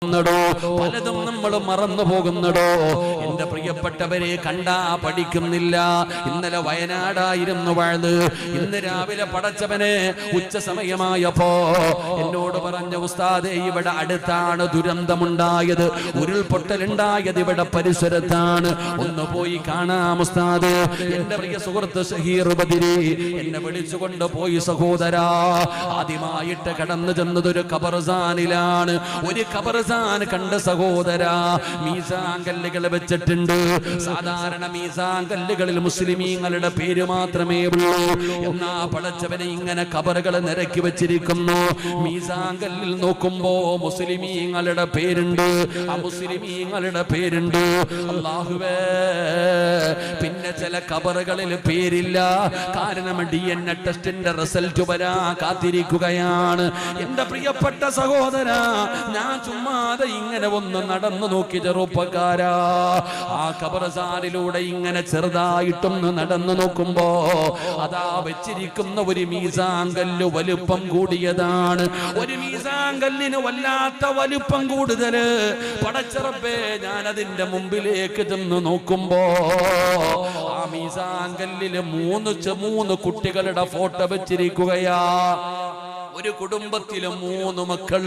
പലതും നമ്മൾ മറന്നു പോകുന്നടോ. എന്റെ പ്രിയപ്പെട്ടവരെ, കണ്ടാ പഠിക്കുന്നില്ല. ഇന്നലെ വയനാടായിരുന്നു വാഴ്. ഇന്ന് രാവിലെ പടച്ചവനെ ഉച്ച സമയമായപ്പോ എന്നോട് പറഞ്ഞ ഉസ്താദേ, ഇവിടെ അടുത്താണ് ദുരന്തമുണ്ടായത്, ഉരുൾപൊട്ടലുണ്ടായത് ഇവിടെ പരിസരത്താണ്, ഒന്ന് പോയി കാണാം ഉസ്താദ്. എന്റെ പ്രിയ സുഹൃത്ത് ഷഹീർ ബദരി എന്നെ വിളിച്ചുകൊണ്ട് പോയി. സഹോദരാ, ആദ്യമായിട്ട് കടന്നു ചെന്നത് ഒരു ഖബർസ്ഥാനിലാണ്. ഒരു ഖബർസ്ഥാൻ കണ്ട സഹോദരാ, മീസാൻ കല്ലുകൾ വെച്ചിട്ടുണ്ട്. സാധാരണ മീസാൻ കല്ലുകളിൽ മുസ്ലിമീങ്ങളുടെ പേര് മാത്രമേ ഉള്ളൂ. എന്നാ പടച്ചവനെ ഇങ്ങനെ ഖബറുകൾ നിരക്കി വെച്ചിരിക്കുന്നു. മീസാൻ കല്ലിൽ നോക്കുമ്പോ മുസ്ലിമീങ്ങളുടെ പേരുണ്ട്, അമുസ്ലിമീങ്ങളുടെ പേരുണ്ട്. അല്ലാഹുവേ, പിന്നെ ചില ഖബറുകളിൽ പേരില്ല. കാരണം DNA ടെസ്റ്റിന്റെ റിസൾട്ട് വരാ കാത്തിരിക്കുകയാണ്. എന്റെ പ്രിയപ്പെട്ട സഹോദരാ, ഞാൻ ചുമ്മാ ഇങ്ങനെ ഒന്ന് നടന്നു നോക്കി. ചെറുപ്പക്കാരാ, ആ ഖബർസ്ഥാനിലൂടെ ഇങ്ങനെ ചെറുതായിട്ടൊന്ന് നടന്നു നോക്കുമ്പോ അതാ വെച്ചിരിക്കുന്ന ഒരു മീസാൻ കല്ല് വലുപ്പം കൂടിയതാണ്. ഒരു മീസാൻ കല്ലിന് വല്ലാത്ത വലുപ്പം കൂടുതല്. പടച്ചറപ്പേ, ഞാൻ അതിന്റെ മുമ്പിലേക്ക് ചെന്ന് നോക്കുമ്പോ ആ മീസാൻ കല്ലില് മൂന്ന് കുട്ടികളുടെ ഫോട്ടോ വെച്ചിരിക്കുകയാ. ഒരു കുടുംബത്തിലെ 3 മക്കൾ,